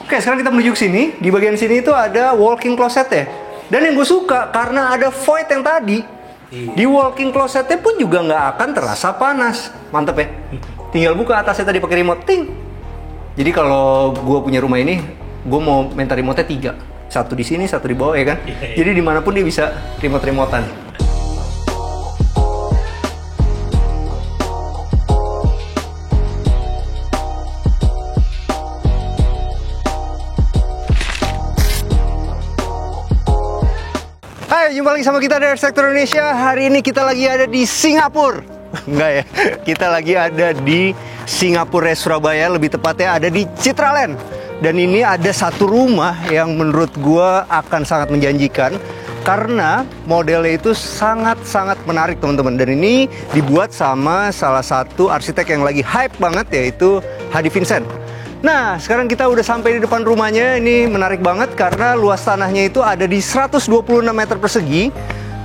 Oke, sekarang kita menuju ke sini. Di bagian sini itu ada walk-in closet ya. Dan yang gue suka karena ada void yang tadi, di walk-in closetnya pun juga nggak akan terasa panas. Mantep ya. Tinggal buka atasnya tadi pakai remote, ting. Jadi kalau gue punya rumah ini, gue mau minta remote-nya 3. Satu di sini, satu di bawah ya kan. Jadi dimanapun dia bisa remote-remotean. Hai, jumpa lagi sama kita dari Sektor Indonesia. Hari ini kita lagi ada di Singapura. Enggak ya, kita lagi ada di Singapura, Surabaya. Lebih tepatnya ada di Citraland. Dan ini ada satu rumah yang menurut gua akan sangat menjanjikan, karena modelnya itu sangat-sangat menarik teman-teman. Dan ini dibuat sama salah satu arsitek yang lagi hype banget, yaitu Hadi Vincent. Nah, sekarang kita udah sampai di depan rumahnya. Ini menarik banget karena luas tanahnya itu ada di 126 meter persegi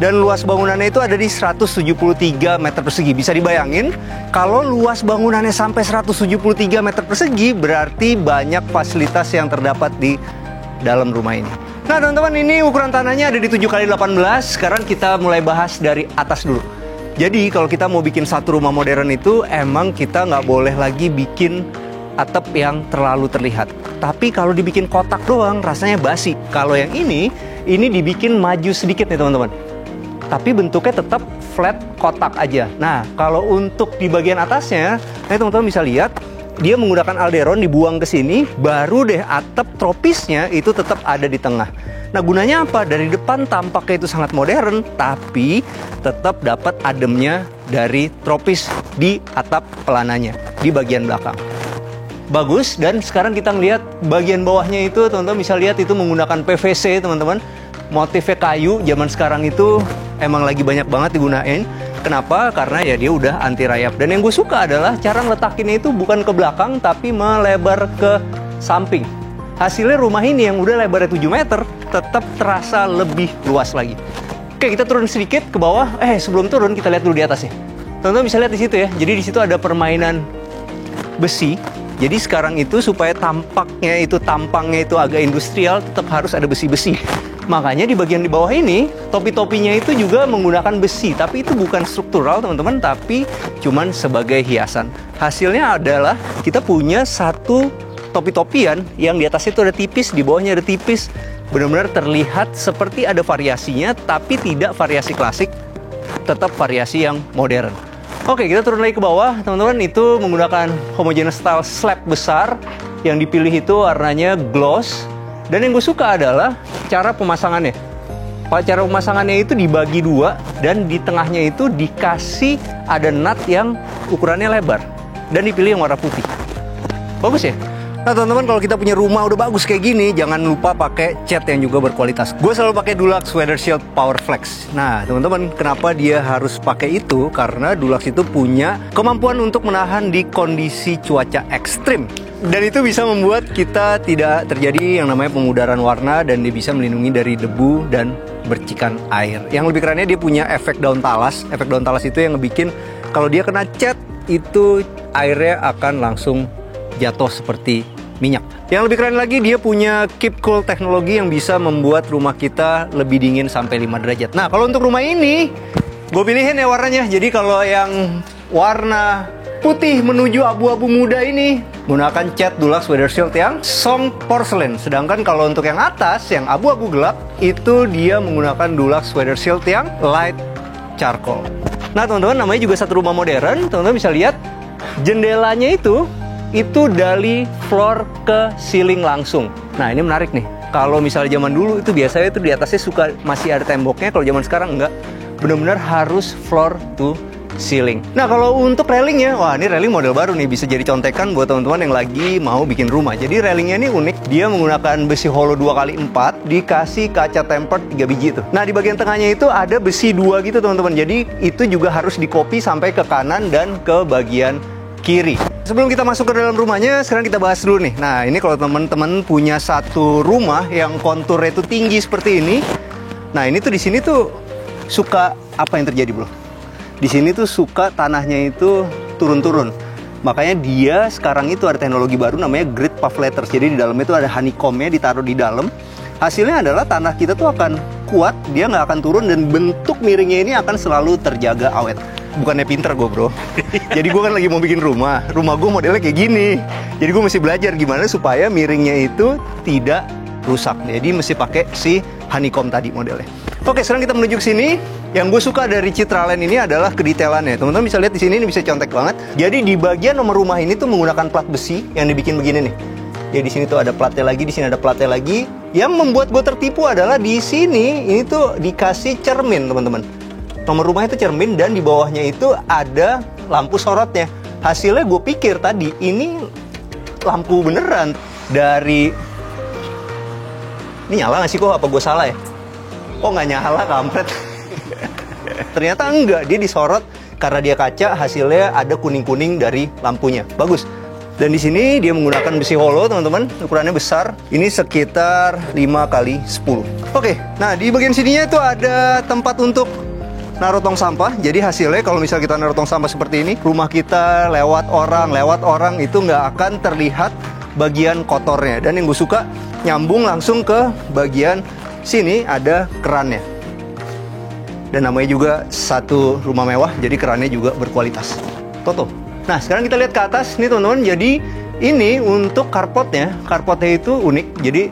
dan luas bangunannya itu ada di 173 meter persegi. Bisa dibayangin, kalau luas bangunannya sampai 173 meter persegi, berarti banyak fasilitas yang terdapat di dalam rumah ini. Nah, teman-teman, ini ukuran tanahnya ada di 7x18. Sekarang kita mulai bahas dari atas dulu. Jadi, kalau kita mau bikin satu rumah modern itu, emang kita nggak boleh lagi bikin atap yang terlalu terlihat. Tapi kalau dibikin kotak doang rasanya basi. Kalau yang ini dibikin maju sedikit nih teman-teman. Tapi bentuknya tetap flat kotak aja. Nah, kalau untuk di bagian atasnya, teman-teman bisa lihat dia menggunakan alderon dibuang ke sini, baru deh atap tropisnya itu tetap ada di tengah. Nah, gunanya apa? Dari depan tampaknya itu sangat modern, tapi tetap dapat ademnya dari tropis di atap pelananya di bagian belakang. Bagus. Dan sekarang kita ngelihat bagian bawahnya itu, teman-teman bisa lihat itu menggunakan PVC teman-teman. Motifnya kayu, zaman sekarang itu emang lagi banyak banget digunain. Kenapa? Karena ya dia udah anti rayap. Dan yang gue suka adalah cara ngeletakinnya itu bukan ke belakang tapi melebar ke samping. Hasilnya rumah ini yang udah lebarnya 7 meter tetap terasa lebih luas lagi. Oke, kita turun sedikit ke bawah. Sebelum turun kita lihat dulu di atasnya. Teman-teman bisa lihat di situ ya. Jadi di situ ada permainan besi. Jadi sekarang itu supaya tampangnya itu agak industrial, tetap harus ada besi-besi. Makanya di bagian di bawah ini, topi-topinya itu juga menggunakan besi. Tapi itu bukan struktural teman-teman, tapi cuman sebagai hiasan. Hasilnya adalah kita punya satu topi-topian yang di atasnya itu ada tipis, di bawahnya ada tipis. Benar-benar terlihat seperti ada variasinya, tapi tidak variasi klasik, tetap variasi yang modern. Oke, kita turun lagi ke bawah, teman-teman. Itu menggunakan homogeneous style slab besar. Yang dipilih itu warnanya gloss. Dan yang gue suka adalah cara pemasangannya. Cara pemasangannya itu dibagi 2, dan di tengahnya itu dikasih ada nut yang ukurannya lebar. Dan dipilih yang warna putih. Bagus ya? Nah, teman-teman, kalau kita punya rumah udah bagus kayak gini, jangan lupa pakai cat yang juga berkualitas. Gue selalu pakai Dulux Weather Shield Power Flex. Nah, teman-teman, kenapa dia harus pakai itu? Karena Dulux itu punya kemampuan untuk menahan di kondisi cuaca ekstrim. Dan itu bisa membuat kita tidak terjadi yang namanya pemudaran warna, dan dia bisa melindungi dari debu dan bercikan air. Yang lebih kerennya dia punya efek daun talas. Efek daun talas itu yang ngebikin kalau dia kena cat, itu airnya akan langsung jatuh seperti minyak. Yang lebih keren lagi, dia punya Keep Cool teknologi yang bisa membuat rumah kita lebih dingin sampai 5 derajat. Nah, kalau untuk rumah ini, gue pilihin ya warnanya. Jadi kalau yang warna putih menuju abu-abu muda ini, menggunakan cat Dulux Weather Shield yang soft porcelain. Sedangkan kalau untuk yang atas, yang abu-abu gelap, itu dia menggunakan Dulux Weather Shield yang light charcoal. Nah, teman-teman, namanya juga satu rumah modern. Teman-teman bisa lihat jendelanya itu dari floor ke ceiling langsung. Nah, ini menarik nih. Kalau misalnya zaman dulu itu biasanya itu di atasnya suka masih ada temboknya. Kalau zaman sekarang enggak. Benar-benar harus floor to ceiling. Nah, kalau untuk railingnya, wah, ini railing model baru nih. Bisa jadi contekan buat teman-teman yang lagi mau bikin rumah. Jadi railingnya ini unik. Dia menggunakan besi hollow 2x4, dikasih kaca tempered 3 biji itu. Nah, di bagian tengahnya itu ada besi 2 gitu teman-teman. Jadi itu juga harus dikopi sampai ke kanan dan ke bagian kiri. Sebelum kita masuk ke dalam rumahnya, sekarang kita bahas dulu nih. Nah, ini kalau teman-teman punya satu rumah yang konturnya itu tinggi seperti ini. Nah, ini tuh di sini tuh suka apa yang terjadi, bro? Di sini tuh suka tanahnya itu turun-turun. Makanya dia sekarang itu ada teknologi baru namanya grid puff letters. Jadi di dalamnya itu ada honeycomb-nya ditaruh di dalam. Hasilnya adalah tanah kita tuh akan kuat, dia nggak akan turun, dan bentuk miringnya ini akan selalu terjaga awet. Bukannya pinter gue bro. Jadi gue kan lagi mau bikin rumah gue modelnya kayak gini. Jadi gue mesti belajar gimana supaya miringnya itu tidak rusak. Jadi mesti pakai si honeycomb tadi modelnya. Oke, sekarang kita menuju ke sini. Yang gue suka dari Citraland ini adalah kedetailannya. Teman-teman bisa lihat di sini, ini bisa contek banget. Jadi di bagian nomor rumah ini tuh menggunakan plat besi yang dibikin begini nih. Ya di sini tuh ada platnya lagi, di sini ada platnya lagi. Yang membuat gue tertipu adalah di sini ini tuh dikasih cermin, teman-teman. Nomor rumah itu cermin dan di bawahnya itu ada lampu sorotnya. Hasilnya gue pikir tadi ini lampu beneran dari... Ini nyala nggak sih kok? Apa gue salah ya? Oh nggak nyala, kampret. Ternyata enggak, dia disorot karena dia kaca, hasilnya ada kuning-kuning dari lampunya. Bagus. Dan di sini dia menggunakan besi hollow, teman-teman. Ukurannya besar. Ini sekitar 5x10. Oke, nah di bagian sininya itu ada tempat untuk naruh tong sampah. Jadi hasilnya kalau misalnya kita naruh tong sampah seperti ini, rumah kita lewat orang itu nggak akan terlihat bagian kotornya. Dan yang gue suka, nyambung langsung ke bagian sini ada kerannya. Dan namanya juga satu rumah mewah, jadi kerannya juga berkualitas. Toto. Nah, sekarang kita lihat ke atas nih teman-teman. Jadi ini untuk carportnya itu unik. Jadi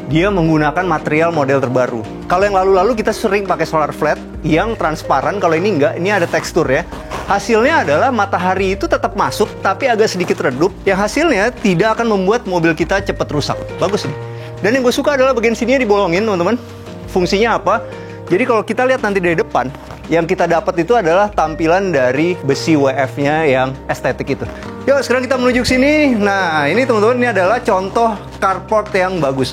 dia menggunakan material model terbaru. Kalau yang lalu-lalu kita sering pakai solar flat yang transparan, kalau ini enggak, ini ada tekstur ya. Hasilnya adalah matahari itu tetap masuk, tapi agak sedikit redup. Yang hasilnya tidak akan membuat mobil kita cepat rusak. Bagus nih. Dan yang gue suka adalah bagian sininya dibolongin, teman-teman. Fungsinya apa? Jadi kalau kita lihat nanti dari depan, yang kita dapat itu adalah tampilan dari besi WF-nya yang estetik itu. Yuk, sekarang kita menuju ke sini. Nah, ini teman-teman, ini adalah contoh carport yang bagus.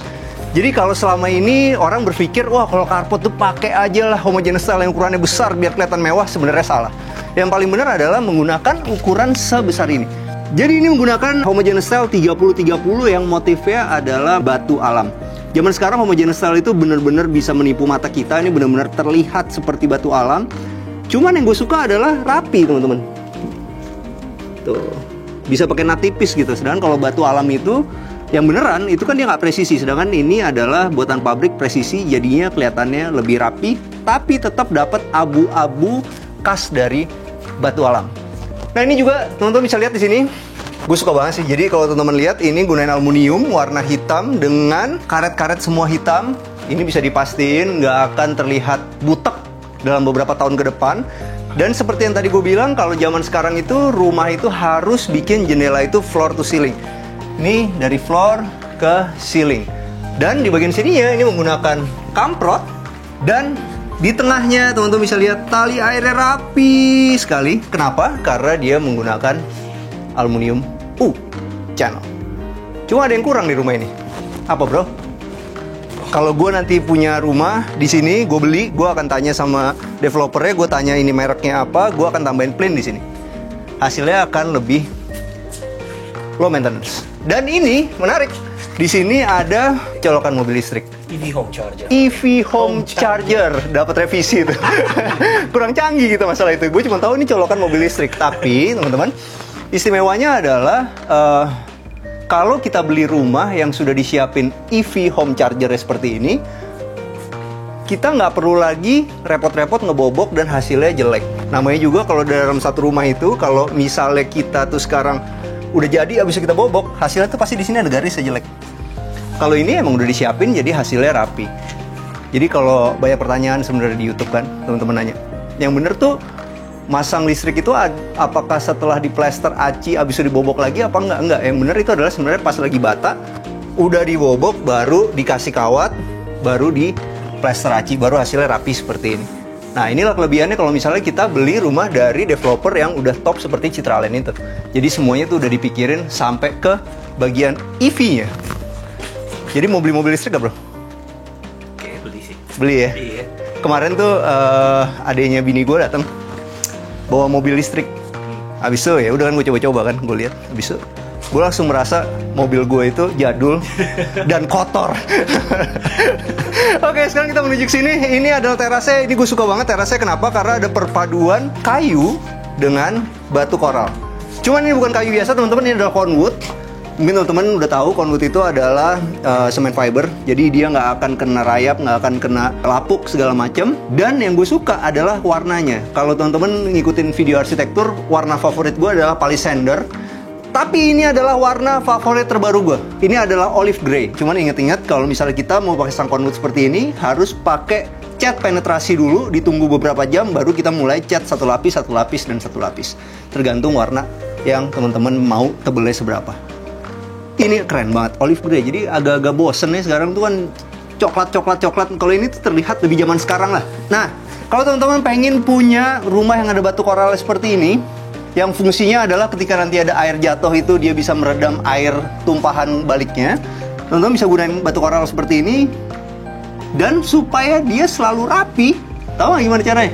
Jadi kalau selama ini orang berpikir, wah kalau carport tuh pakai aja lah homogeneous style yang ukurannya besar biar kelihatan mewah, sebenarnya salah. Yang paling benar adalah menggunakan ukuran sebesar ini. Jadi ini menggunakan homogeneous style 30-30 yang motifnya adalah batu alam. Zaman sekarang homogeneous style itu benar-benar bisa menipu mata kita. Ini benar-benar terlihat seperti batu alam. Cuman yang gue suka adalah rapi, teman-teman. Tuh, bisa pakai nat tipis gitu. Sedangkan kalau batu alam itu yang beneran itu kan dia nggak presisi. Sedangkan ini adalah buatan pabrik presisi, jadinya kelihatannya lebih rapi, tapi tetap dapat abu-abu khas dari batu alam. Nah ini juga teman-teman bisa lihat di sini. Gue suka banget sih. Jadi kalau teman-teman lihat, ini gunain aluminium warna hitam dengan karet-karet semua hitam. Ini bisa dipastiin nggak akan terlihat butek dalam beberapa tahun ke depan. Dan seperti yang tadi gue bilang, kalau zaman sekarang itu rumah itu harus bikin jendela itu floor to ceiling. Ini dari floor ke ceiling. Dan di bagian sininya ini menggunakan kamprot. Dan di tengahnya teman-teman bisa lihat tali airnya rapi sekali. Kenapa? Karena dia menggunakan aluminium channel. Cuma ada yang kurang di rumah ini. Apa bro? Kalau gue nanti punya rumah di sini, gue beli, gue akan tanya sama developernya, gue tanya ini mereknya apa, gue akan tambahin plin di sini. Hasilnya akan lebih low maintenance. Dan ini menarik. Di sini ada colokan mobil listrik. EV Home Charger. EV Home Charger. Dapat revisi itu. Kurang canggih gitu masalah itu. Gue cuma tahu ini colokan mobil listrik. Tapi teman-teman, istimewanya adalah kalau kita beli rumah yang sudah disiapin EV Home Charger seperti ini, kita nggak perlu lagi repot-repot ngebobok dan hasilnya jelek. Namanya juga kalau dalam satu rumah itu, kalau misalnya kita tuh sekarang udah jadi abis kita bobok, hasilnya tuh pasti di sini ada garisnya jelek. Kalau ini emang udah disiapin jadi hasilnya rapi. Jadi kalau banyak pertanyaan sebenarnya di YouTube kan, teman-teman nanya, yang bener tuh masang listrik itu apakah setelah diplester aci abis itu dibobok lagi apa enggak? Enggak, yang bener itu adalah sebenarnya pas lagi bata udah dibobok, baru dikasih kawat, baru di plester aci, baru hasilnya rapi seperti ini. Nah inilah kelebihannya kalau misalnya kita beli rumah dari developer yang udah top seperti Citraland itu. Jadi semuanya tuh udah dipikirin sampai ke bagian EV-nya. Jadi mau beli mobil listrik gak bro? Oke, beli sih. Beli ya? Iya. Kemarin tuh adeknya bini gue datang bawa mobil listrik. Abis itu ya udah kan gue coba-coba kan, gue lihat. Abis itu gue langsung merasa mobil gue itu jadul dan kotor. Oke, sekarang kita menuju ke sini. Ini adalah terasnya. Ini gue suka banget terasnya. Kenapa? Karena ada perpaduan kayu dengan batu koral. Cuman ini bukan kayu biasa teman-teman, ini adalah Conwood. Mungkin teman-teman udah tahu Conwood itu adalah semen fiber. Jadi dia nggak akan kena rayap, nggak akan kena lapuk segala macam. Dan yang gue suka adalah warnanya. Kalau teman-teman ngikutin video arsitektur, warna favorit gue adalah Palisander. Tapi ini adalah warna favorit terbaru gue. Ini adalah olive grey. Cuman inget-inget kalau misalnya kita mau pakai sang Conwood seperti ini, harus pakai cat penetrasi dulu, ditunggu beberapa jam, baru kita mulai cat satu lapis, dan satu lapis. Tergantung warna yang teman-teman mau tebelnya seberapa. Ini keren banget, olive grey. Jadi agak-agak bosen nih sekarang tuh kan coklat. Kalau ini tuh terlihat lebih zaman sekarang lah. Nah, kalau teman-teman pengen punya rumah yang ada batu koral seperti ini, yang fungsinya adalah ketika nanti ada air jatuh itu dia bisa meredam air tumpahan baliknya, teman-teman bisa gunain batu koral seperti ini. Dan supaya dia selalu rapi, tahu nggak gimana caranya?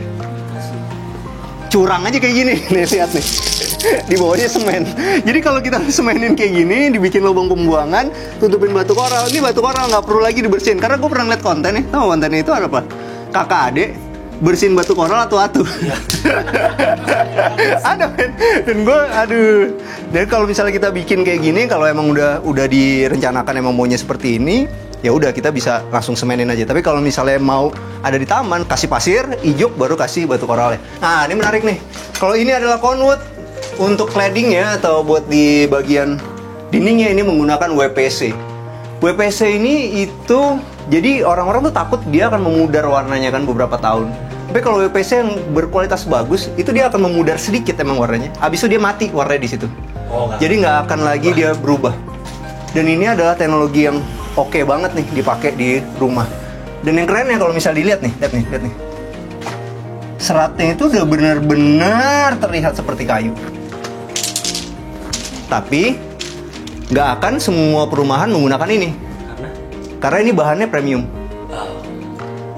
Curang aja kayak gini, nih lihat nih. Di bawahnya semen. Jadi kalau kita semenin kayak gini, dibikin lubang pembuangan, tutupin batu koral. Ini batu koral nggak perlu lagi dibersihin. Karena gue pernah lihat konten nih, tahu kontennya itu ada apa? Kakak adik bersihin batu koral atau atu. Ada kan? Dan gue, aduh. Dan kalau misalnya kita bikin kayak gini, kalau emang udah direncanakan emang maunya seperti ini, ya udah kita bisa langsung semenin aja. Tapi kalau misalnya mau ada di taman, kasih pasir, ijuk, baru kasih batu koralnya. Nah, ini menarik nih. Kalau ini adalah Conwood, untuk cladding ya, atau buat di bagian dindingnya ini menggunakan WPC. WPC ini itu, jadi orang-orang tuh takut dia akan memudar warnanya kan beberapa tahun. Tapi kalau WPC yang berkualitas bagus, itu dia akan memudar sedikit emang warnanya. Habis itu dia mati warnanya di situ. Jadi nggak akan lagi dia berubah. Dan ini adalah teknologi yang oke banget nih dipakai di rumah. Dan yang kerennya kalau misalnya dilihat nih, lihat nih. Seratnya itu udah benar-benar terlihat seperti kayu. Tapi nggak akan semua perumahan menggunakan ini. Karena ini bahannya premium.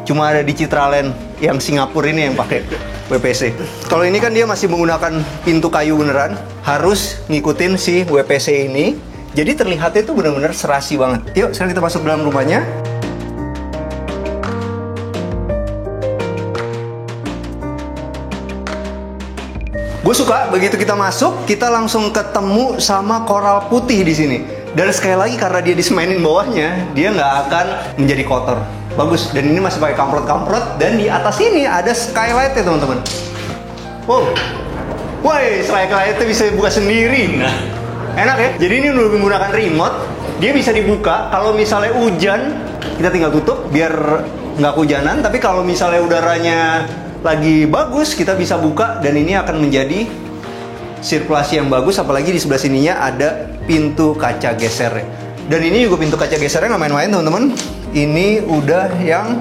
Cuma ada di Citraland yang Singapura ini yang pakai WPC. Kalau ini kan dia masih menggunakan pintu kayu beneran, harus ngikutin si WPC ini. Jadi terlihatnya itu benar-benar serasi banget. Yuk, sekarang kita masuk dalam rumahnya. Gue suka begitu kita masuk, kita langsung ketemu sama koral putih di sini. Dan sekali lagi karena dia disemenin bawahnya, dia nggak akan menjadi kotor. Bagus. Dan ini masih pakai kamprot-kamprot. Dan di atas ini ada skylight ya teman-teman. Wow, woi, skylight itu bisa dibuka sendiri. Enak ya? Jadi ini udah menggunakan remote. Dia bisa dibuka. Kalau misalnya hujan, kita tinggal tutup biar nggak kehujanan. Tapi kalau misalnya udaranya lagi bagus, kita bisa buka. Dan ini akan menjadi sirkulasi yang bagus. Apalagi di sebelah sininya ada pintu kaca geser. Dan ini juga pintu kaca gesernya nggak main-main teman-teman. Ini udah yang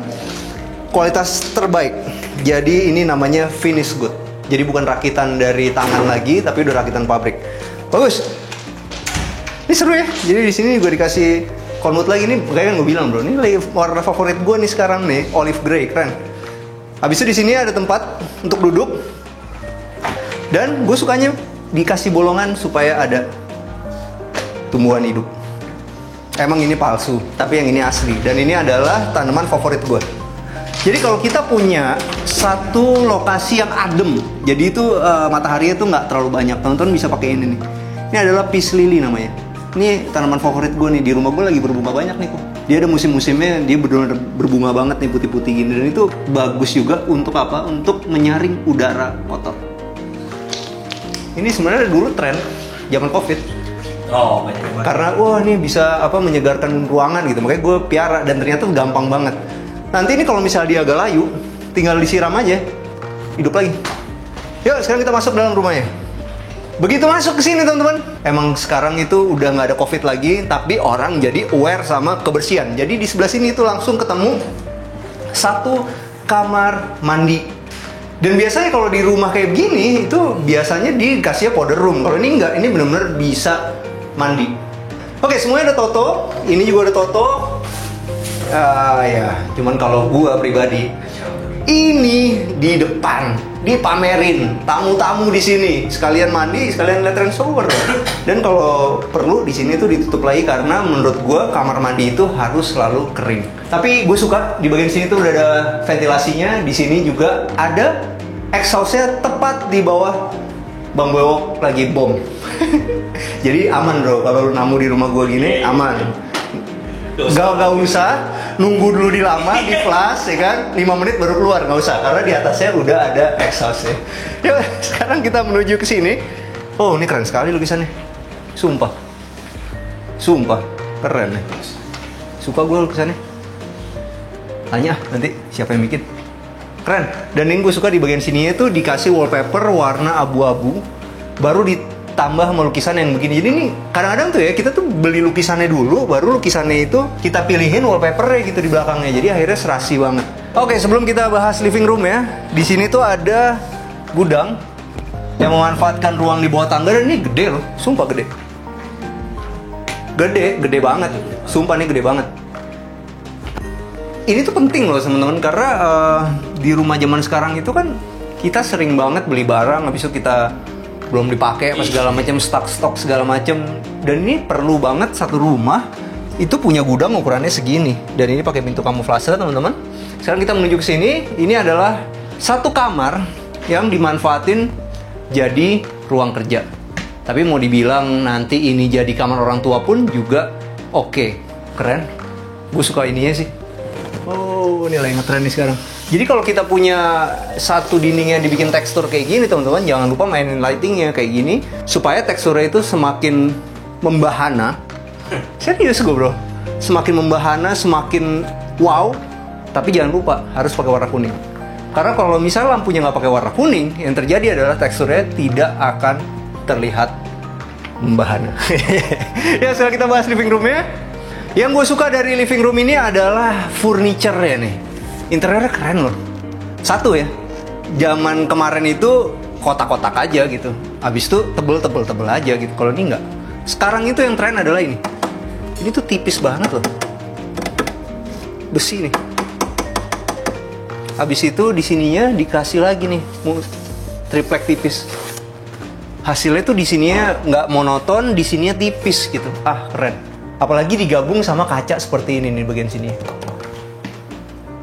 kualitas terbaik. Jadi ini namanya finish good. Jadi bukan rakitan dari tangan lagi, tapi udah rakitan pabrik. Bagus. Ini seru ya. Jadi di sini juga dikasih Conwood lagi. Ini kayak yang gue bilang bro, ini lagi warna favorit gue nih sekarang nih, olive grey, keren. Habis itu di sini ada tempat untuk duduk. Dan gue sukanya dikasih bolongan supaya ada tumbuhan hidup. Emang ini palsu, tapi yang ini asli. Dan ini adalah tanaman favorit gue. Jadi kalau kita punya satu lokasi yang adem, jadi itu mataharinya tuh nggak terlalu banyak, teman-teman bisa pakai ini nih. Ini adalah peace lily namanya. Ini tanaman favorit gue nih, di rumah gue lagi berbunga banyak nih kok. Dia ada musim-musimnya, dia benar-benar berbunga banget nih, putih-putih gini. Dan itu bagus juga untuk apa? Untuk menyaring udara kotor. Ini sebenarnya dulu tren zaman COVID. Oh, banyak banget. Karena wah ini bisa apa menyegarkan ruangan gitu. Makanya gue piara dan ternyata gampang banget. Nanti ini kalau misalnya dia agak layu, tinggal disiram aja, hidup lagi. Yuk, sekarang kita masuk dalam rumahnya. Begitu masuk ke sini teman-teman, emang sekarang itu udah nggak ada COVID lagi, tapi orang jadi aware sama kebersihan. Jadi di sebelah sini itu langsung ketemu satu kamar mandi. Dan biasanya kalau di rumah kayak gini itu biasanya dikasihnya powder room. Kalau ini enggak, ini benar-benar bisa mandi. Oke, semuanya ada Toto. Ini juga ada Toto. Ya, cuman kalau gua pribadi, ini di depan dipamerin tamu-tamu di sini, sekalian mandi, sekalian lihat rain shower. Dan kalau perlu di sini tuh ditutup lagi karena menurut gua kamar mandi itu harus selalu kering. Tapi gue suka di bagian sini tuh udah ada ventilasinya. Di sini juga ada exhaustnya tepat di bawah Bang Bewok lagi bom. Jadi aman bro, kalau lu namu di rumah gue gini aman. Gak usah nunggu dulu di lama di flash ya kan, 5 menit baru keluar, nggak usah karena di atasnya udah ada exhaustnya. Yuk sekarang kita menuju ke sini. Oh ini keren sekali lukisannya, sumpah keren nih. Suka gue lukisannya. Tanya nanti siapa yang bikin. Keren. Dan yang gue suka di bagian sini itu dikasih wallpaper warna abu-abu, baru ditambah sama lukisan yang begini. Jadi nih kadang-kadang tuh ya kita tuh beli lukisannya dulu, baru lukisannya itu kita pilihin wallpapernya gitu di belakangnya. Jadi akhirnya serasi banget. Oke, sebelum kita bahas living room ya, di sini tuh ada gudang yang memanfaatkan ruang di bawah tangga, dan ini gede loh, sumpah gede. Gede banget. Sumpah nih gede banget. Ini tuh penting loh teman-teman, karena di rumah zaman sekarang itu kan kita sering banget beli barang habis itu kita belum dipakai apa segala macam, stok segala macam, dan ini perlu banget satu rumah itu punya gudang ukurannya segini, dan ini pakai pintu kamuflase teman-teman. Sekarang kita menuju ke sini. Ini adalah satu kamar yang dimanfaatin jadi ruang kerja, tapi mau dibilang nanti ini jadi kamar orang tua pun juga oke. Keren, gue suka ininya sih. Oh, ini lagi ngetren nih sekarang. Jadi kalau kita punya satu dinding yang dibikin tekstur kayak gini teman-teman, jangan lupa mainin lightingnya kayak gini supaya teksturnya itu semakin membahana. Serius gue bro, semakin membahana, semakin wow. Tapi jangan lupa harus pakai warna kuning. Karena kalau misalnya lampunya nggak pakai warna kuning, yang terjadi adalah teksturnya tidak akan terlihat membahana. Ya, sekarang kita bahas living roomnya. Yang gue suka dari living room ini adalah furniture-nya nih. Interiornya keren loh. Satu ya, zaman kemarin itu kotak-kotak aja gitu. Abis itu tebel aja gitu. Kalau ini enggak. Sekarang itu yang tren adalah ini. Ini tuh tipis banget loh. Besi nih. Abis itu di sininya dikasih lagi nih triplek tipis. Hasilnya tuh di sininya nggak monoton, di sininya tipis gitu. Ah keren. Apalagi digabung sama kaca seperti ini nih bagian sini.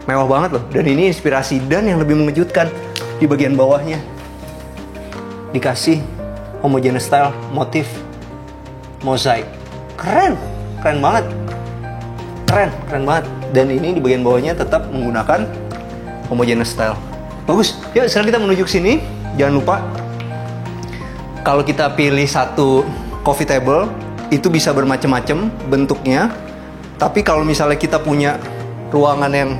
Mewah banget loh. Dan ini inspirasi, dan yang lebih mengejutkan di bagian bawahnya dikasih homogeneous style motif mozaik. Keren banget. Keren banget. Dan ini di bagian bawahnya tetap menggunakan homogeneous style. Bagus. Yuk sekarang kita menuju ke sini. Jangan lupa kalau kita pilih satu coffee table itu bisa bermacam-macam bentuknya. Tapi kalau misalnya kita punya ruangan yang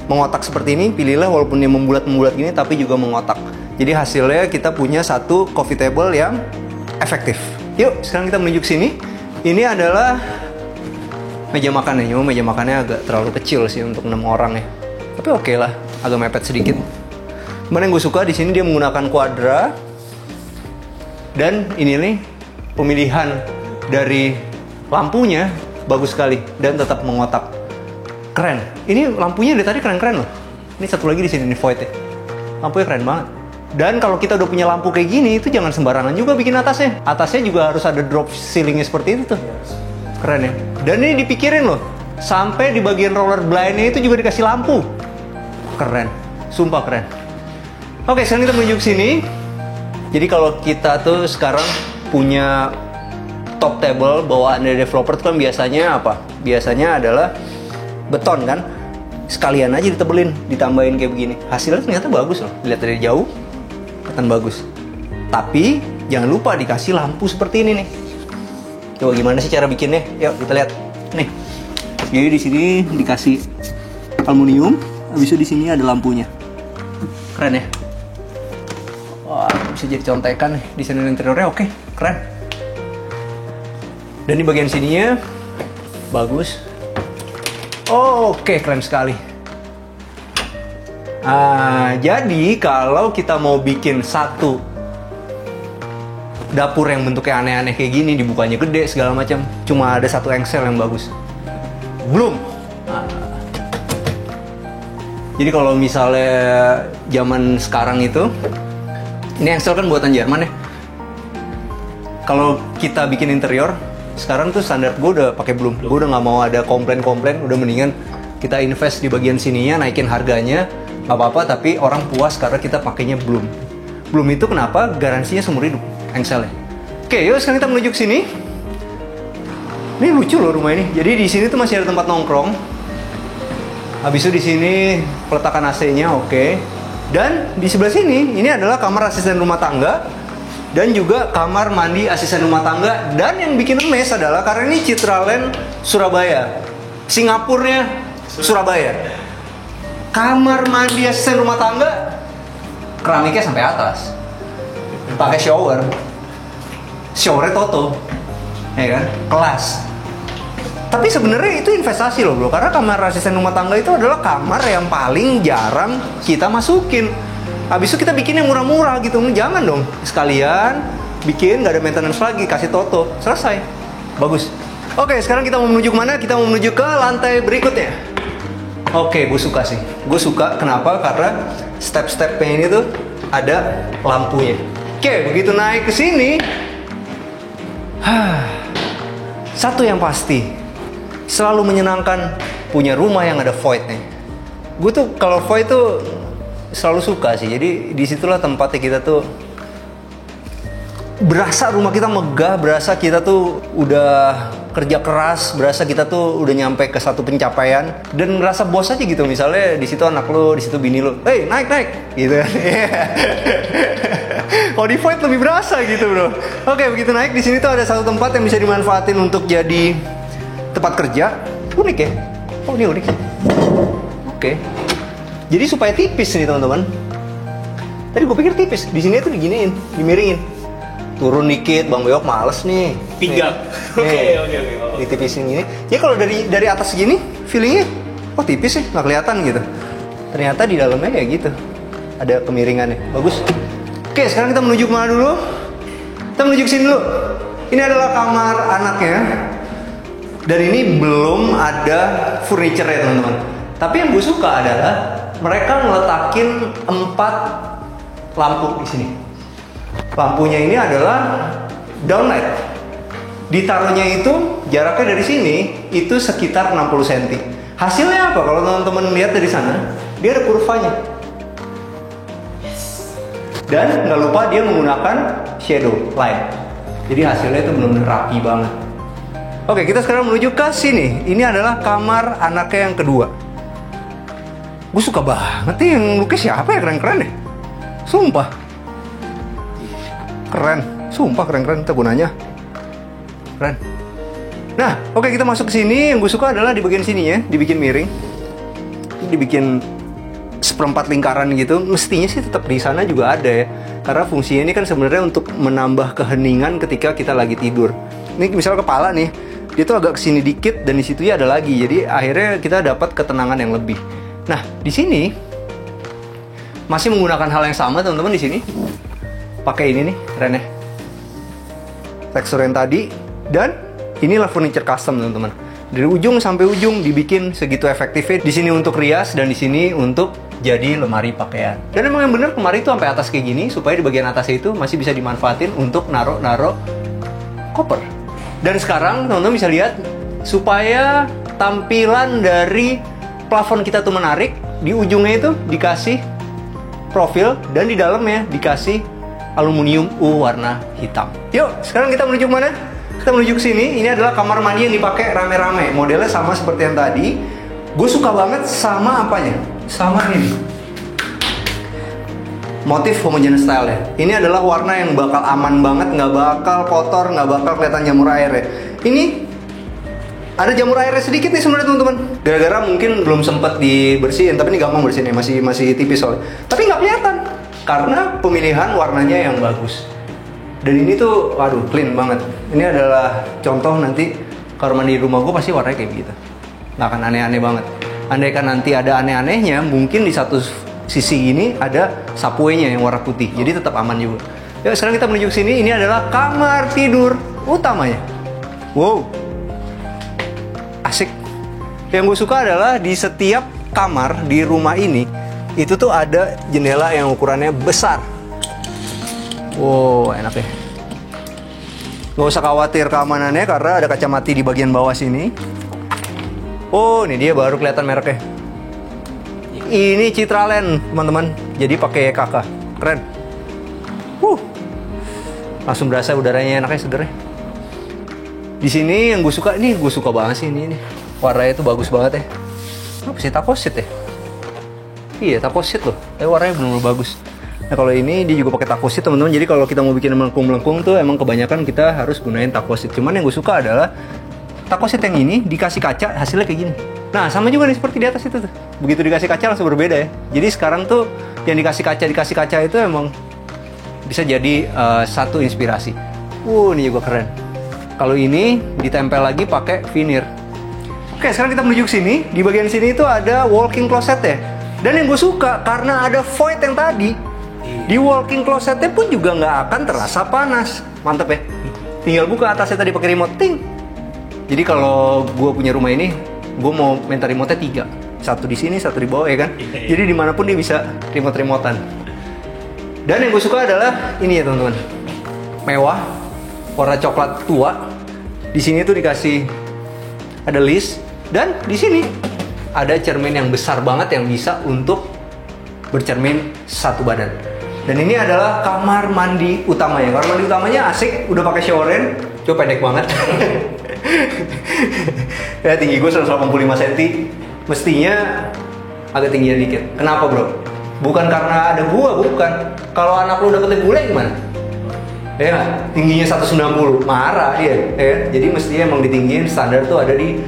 mengotak seperti ini, pilihlah walaupun yang membulat-membulat gini tapi juga mengotak. Jadi hasilnya kita punya satu coffee table yang efektif. Yuk, sekarang kita menuju ke sini. Ini adalah meja makannya. Cuma meja makannya agak terlalu kecil sih untuk 6 orang ya. Tapi oke lah, agak mepet sedikit. Cuman yang gue suka di sini dia menggunakan kuadra. Dan ini nih pemilihan dari lampunya bagus sekali dan tetap mengotak. Keren. Ini lampunya dari tadi keren-keren loh. Ini satu lagi di sini nih void ya. Lampunya keren banget. Dan kalau kita udah punya lampu kayak gini itu jangan sembarangan juga bikin atasnya. Atasnya juga harus ada drop ceilingnya seperti itu tuh. Keren ya. Dan ini dipikirin loh. Sampai di bagian roller blindnya itu juga dikasih lampu. Keren. Sumpah keren. Oke, sekarang kita menuju ke sini. Jadi kalau kita tuh sekarang punya top table bawaan dari developer itu kan biasanya apa? Biasanya adalah beton kan? Sekalian aja ditebelin, ditambahin kayak begini. Hasilnya ternyata bagus loh. Lihat dari jauh, kelihatan bagus. Tapi jangan lupa dikasih lampu seperti ini nih. Coba gimana sih cara bikinnya? Yuk kita lihat. Nih. Jadi di sini dikasih aluminium, habis itu di sini ada lampunya. Keren ya? Wah, bisa jadi contekan nih. Desain interiornya oke, keren. Dan di bagian sininya bagus. Oh, oke, keren sekali. Jadi kalau kita mau bikin satu dapur yang bentuknya aneh-aneh kayak gini, dibukanya gede segala macam, cuma ada satu engsel yang bagus. Belum. Jadi kalau misalnya zaman sekarang itu, ini engsel kan buatan Jerman ya. Kalau kita bikin interior sekarang tuh standar gue udah pakai Bloom. Gue udah nggak mau ada komplain, udah mendingan kita invest di bagian sininya, naikin harganya, nggak apa-apa, tapi orang puas karena kita pakainya Bloom. Bloom itu kenapa? Garansinya seumur hidup. engselnya. Oke, yuk sekarang kita menuju ke sini. Ini lucu loh rumah ini. Jadi di sini tuh masih ada tempat nongkrong. Habis itu di sini peletakan AC-nya, oke. Dan di sebelah sini ini adalah kamar asisten rumah tangga dan juga kamar mandi asisten rumah tangga. Dan yang bikin emes adalah karena ini Citraland Surabaya, Singapurnya Surabaya. Kamar mandi asisten rumah tangga keramiknya sampai atas, pakai showernya Toto, ya kan, kelas. Tapi sebenarnya itu investasi loh bro, karena kamar asisten rumah tangga itu adalah kamar yang paling jarang kita masukin. Habis itu kita bikin yang murah-murah gitu, jangan dong sekalian bikin nggak ada maintenance lagi, kasih Toto, selesai, bagus. Oke, sekarang kita mau menuju kemana? Kita mau menuju ke lantai berikutnya. Oke, gue suka sih, gue suka. Kenapa? Karena step-stepnya ini tuh ada lampunya. Oke, begitu naik ke sini, satu yang pasti, selalu menyenangkan punya rumah yang ada void-nya. Gue tuh kalau void tuh selalu suka sih. Jadi disitulah tempatnya kita tuh berasa rumah kita megah, berasa kita tuh udah kerja keras, berasa kita tuh udah nyampe ke satu pencapaian dan ngerasa bos aja gitu. Misalnya di situ anak lo, di situ bini lo, hey naik gitu kan. Kalau di void lebih berasa gitu bro. Oke, begitu naik di sini tuh ada satu tempat yang bisa dimanfaatin untuk jadi tempat kerja. Unik ya? Oh ini unik. Oke. Jadi supaya tipis nih teman-teman. Tadi gue pikir tipis, di sini tuh diginiin, dimiringin. Turun dikit, Bang Beok males nih. Pinggang. Oke. Ditipisin gini. Ya kalau dari atas gini, feelingnya, oh tipis sih, nggak kelihatan gitu. Ternyata di dalamnya kayak gitu. Ada kemiringannya, bagus. Oke, sekarang kita menuju kemana dulu? Kita menuju ke sini dulu. Ini adalah kamar anaknya. Dan ini belum ada furniture ya teman-teman. Tapi yang gue suka adalah mereka ngeletakin 4 lampu di sini. Lampunya ini adalah downlight. Ditaruhnya itu jaraknya dari sini itu sekitar 60 cm. Hasilnya apa? Kalau teman-teman lihat dari sana, dia ada kurvanya. Dan nggak lupa dia menggunakan shadow light. Jadi hasilnya itu benar-benar rapi banget. Oke, kita sekarang menuju ke sini. Ini adalah kamar anaknya yang kedua. Gue suka banget nih yang lukis siapa ya, keren-keren deh. Sumpah. Keren. Sumpah keren-keren, kita gunanya. Keren. Nah, oke kita masuk ke sini. Yang gue suka adalah di bagian sini ya, dibikin miring. Dibikin seperempat lingkaran gitu. Mestinya sih tetap di sana juga ada ya. Karena fungsinya ini kan sebenarnya untuk menambah keheningan ketika kita lagi tidur. Ini misalnya kepala nih, dia tuh agak kesini dikit dan di situ ya ada lagi. Jadi akhirnya kita dapat ketenangan yang lebih. Nah, di sini masih menggunakan hal yang sama teman-teman di sini. Pakai ini nih, keren ya. Tekstur yang tadi dan inilah furniture custom teman-teman. Dari ujung sampai ujung dibikin segitu efektifnya. Di sini untuk rias dan di sini untuk jadi lemari pakaian. Dan emang yang bener lemari itu sampai atas kayak gini supaya di bagian atas itu masih bisa dimanfaatin untuk naruh koper. Dan sekarang teman-teman bisa lihat supaya tampilan dari plafon kita tuh menarik, di ujungnya itu dikasih profil dan di dalamnya dikasih aluminium warna hitam. Yuk, sekarang kita menuju mana? Kita menuju ke sini. Ini adalah kamar mandi yang dipakai rame-rame. Modelnya sama seperti yang tadi. Gue suka banget sama apanya? Sama ini. Motif homogeneous style ya. Ini adalah warna yang bakal aman banget, nggak bakal kotor, nggak bakal kelihatan jamur airnya. Ini ada jamur airnya sedikit nih sebenarnya teman-teman. Gara-gara mungkin belum sempat dibersihin, tapi ini gampang bersihinnya, masih tipis soalnya. Tapi nggak kelihatan karena pemilihan warnanya yang bagus. Dan ini tuh, waduh, clean banget. Ini adalah contoh nanti kamar mandi di rumah gue pasti warnanya kayak begitu. Nggak akan aneh-aneh banget. Andaikan nanti ada aneh-anehnya, mungkin di satu sisi ini ada subway-nya yang warna putih. Jadi tetap aman juga. Yuk, sekarang kita menuju ke sini. Ini adalah kamar tidur utamanya. Wow. Asik. Yang gue suka adalah di setiap kamar di rumah ini, itu tuh ada jendela yang ukurannya besar. Wow, enak ya. Gak usah khawatir keamanannya karena ada kaca mati di bagian bawah sini. Oh, ini dia baru kelihatan mereknya. Ini Citraland, teman-teman. Jadi pakai kakak. Keren. Langsung berasa udaranya enaknya segernya. Di sini yang gue suka, ini gue suka banget sih ini. Warnanya tuh bagus banget ya. Apa sih, takosit ya? Iya, takosit loh. Warnanya benar-benar bagus. Nah kalau ini dia juga pakai takosit teman-teman. Jadi kalau kita mau bikin melengkung-melengkung tuh emang kebanyakan kita harus gunain takosit. Cuman yang gue suka adalah takosit yang ini dikasih kaca hasilnya kayak gini. Nah sama juga nih seperti di atas itu tuh. Begitu dikasih kaca langsung berbeda ya. Jadi sekarang tuh yang dikasih kaca itu emang bisa jadi satu inspirasi. Ini juga keren. Kalau ini ditempel lagi pakai veneer. Oke, sekarang kita menuju ke sini. Di bagian sini itu ada walk-in closet ya. Dan yang gue suka karena ada void yang tadi, di walk-in closetnya pun juga nggak akan terasa panas. Mantep ya. Tinggal buka atasnya tadi pakai remote, ting. Jadi kalau gue punya rumah ini, gue mau minta remote-nya 3. Satu di sini, satu di bawah ya kan. Jadi dimanapun dia bisa remote-remotean. Dan yang gue suka adalah ini ya teman-teman. Mewah, warna coklat tua. Di sini tuh dikasih ada list, dan di sini ada cermin yang besar banget yang bisa untuk bercermin satu badan. Dan ini adalah kamar mandi utamanya. Kamar mandi utamanya asik, udah pakai showernya. Coba pendek banget. Ya tinggi gue 185 cm. Mestinya agak tinggian dikit. Kenapa bro? Bukan karena ada gua, bukan. Kalau anak lu dapetnya bule gimana? Ya, tingginya 190, marah dia. Ya, jadi mestinya emang ditinggiin, standar tuh ada di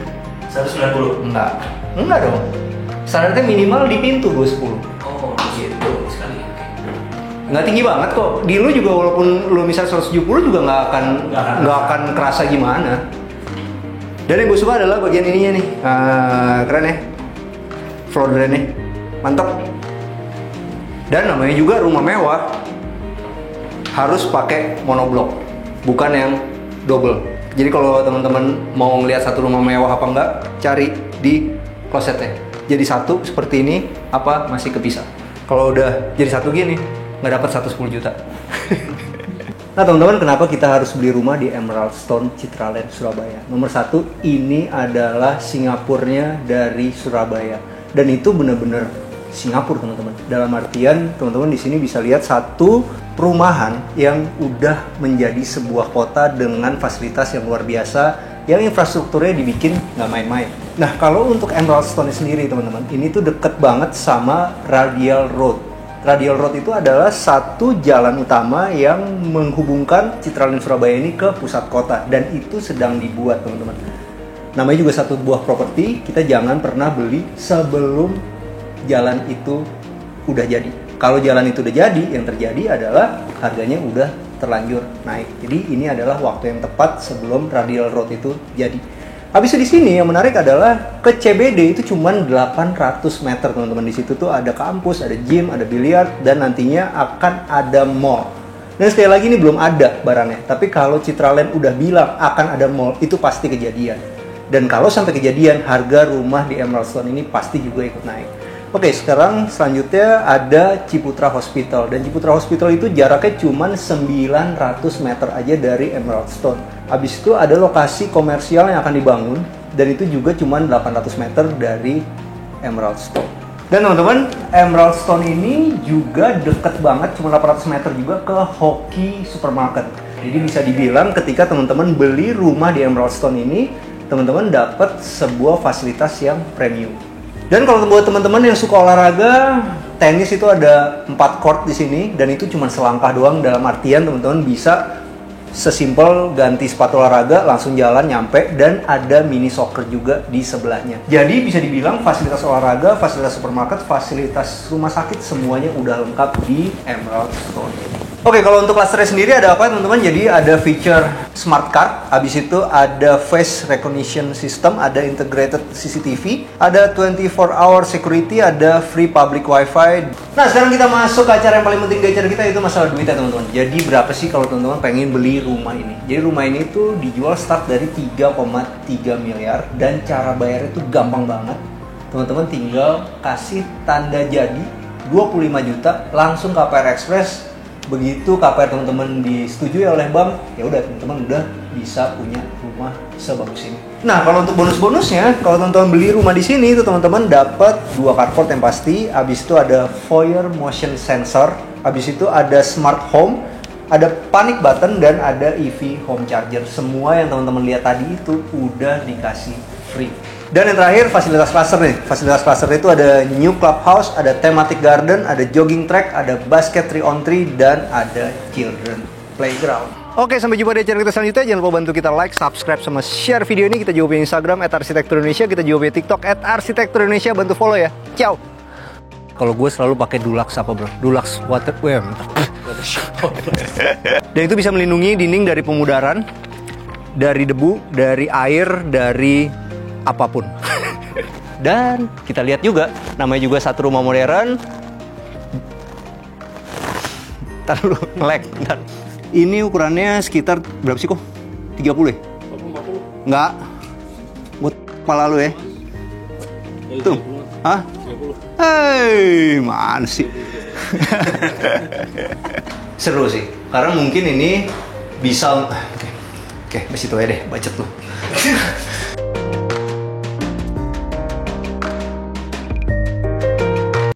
190? Enggak dong. Standarnya minimal di pintu 210. Oh gitu, sekali. Nggak tinggi banget kok. Di lu juga walaupun lu misal 170 juga nggak akan kerasa gimana. Dan yang gue suka adalah bagian ininya nih. Keren ya. Floor drain-nya. Mantap. Dan namanya juga rumah mewah. Harus pakai monoblok, bukan yang double. Jadi kalau teman-teman mau ngelihat satu rumah mewah apa enggak, cari di klosetnya. Jadi satu seperti ini, apa masih kepisah. Kalau udah jadi satu gini, nggak dapat 110 juta. Nah teman-teman, kenapa kita harus beli rumah di Emerald Stone Citraland Surabaya? Nomor 1, ini adalah Singapurnya dari Surabaya. Dan itu bener-bener Singapura teman-teman. Dalam artian teman-teman di sini bisa lihat satu perumahan yang udah menjadi sebuah kota dengan fasilitas yang luar biasa, yang infrastrukturnya dibikin nggak main-main. Nah kalau untuk Emerald Stone sendiri teman-teman, ini tuh deket banget sama Radial Road. Radial Road itu adalah satu jalan utama yang menghubungkan Citraland Surabaya ini ke pusat kota, dan itu sedang dibuat teman-teman. Namanya juga satu buah properti, kita jangan pernah beli sebelum jalan itu udah jadi. Kalau jalan itu udah jadi, yang terjadi adalah harganya udah terlanjur naik. Jadi ini adalah waktu yang tepat sebelum Radial Road itu jadi. Habis di sini yang menarik adalah ke CBD itu cuma 800 meter teman-teman. Di situ tuh ada kampus, ada gym, ada biliar, dan nantinya akan ada mall. Dan sekali lagi ini belum ada barangnya. Tapi kalau Citraland udah bilang akan ada mall, itu pasti kejadian. Dan kalau sampai kejadian, harga rumah di Emerald Stone ini pasti juga ikut naik. Oke, sekarang selanjutnya ada Ciputra Hospital. Dan Ciputra Hospital itu jaraknya cuma 900 meter aja dari Emerald Stone. Habis itu ada lokasi komersial yang akan dibangun, dan itu juga cuma 800 meter dari Emerald Stone. Dan teman-teman, Emerald Stone ini juga deket banget, cuma 800 meter juga ke Hoki Supermarket. Jadi bisa dibilang ketika teman-teman beli rumah di Emerald Stone ini, teman-teman dapat sebuah fasilitas yang premium. Dan kalau buat teman-teman yang suka olahraga, tenis itu ada 4 court di sini, dan itu cuma selangkah doang. Dalam artian teman-teman bisa sesimpel ganti sepatu olahraga, langsung jalan nyampe, dan ada mini soccer juga di sebelahnya. Jadi bisa dibilang fasilitas olahraga, fasilitas supermarket, fasilitas rumah sakit, semuanya udah lengkap di Emerald Stone. Oke, kalau untuk clusternya sendiri ada apa teman-teman? Jadi ada feature smart card, habis itu ada face recognition system, ada integrated CCTV, ada 24-hour security, ada free public wifi. Nah sekarang kita masuk ke acara yang paling penting di acara kita, itu masalah duitnya teman-teman. Jadi berapa sih kalau teman-teman pengen beli rumah ini? Jadi rumah ini tuh dijual start dari 3,3 miliar, dan cara bayarnya tuh gampang banget. Teman-teman tinggal kasih tanda jadi 25 juta langsung KPR Express. Begitu KPR teman-teman disetujui oleh bank, ya udah teman-teman udah bisa punya rumah sebagus ini. Nah, kalau untuk bonus-bonusnya, kalau teman-teman beli rumah di sini itu teman-teman dapat 2 carport yang pasti, habis itu ada foyer motion sensor, habis itu ada smart home, Ada panic button dan ada EV home charger. Semua yang teman-teman lihat tadi itu udah dikasih free. Dan yang terakhir fasilitas cluster nih. Fasilitas cluster itu ada new clubhouse, ada thematic garden, ada jogging track, ada basket 3-on-3 dan ada children playground. Oke, sampai jumpa di channel kita selanjutnya. Jangan lupa bantu kita like, subscribe, sama share video ini. Kita juga punya Instagram @arsitekturindonesia, kita juga punya TikTok @arsitekturindonesia. Bantu follow ya. Ciao. Kalau gue selalu pakai Dulux apa bro? Dulux water Dan itu bisa melindungi dinding dari pemudaran, dari debu, dari air, dari apapun. Dan kita lihat juga, namanya juga satu rumah modern. Ntar lu nge-lag. Ini ukurannya sekitar berapa sih kok? 30 ya? 40. Enggak. Buat kepala lu ya. Tuh. Hah? Hei, mana sih? Seru sih. Karena mungkin ini bisa... Oke, masih itu aja deh, bacot lu.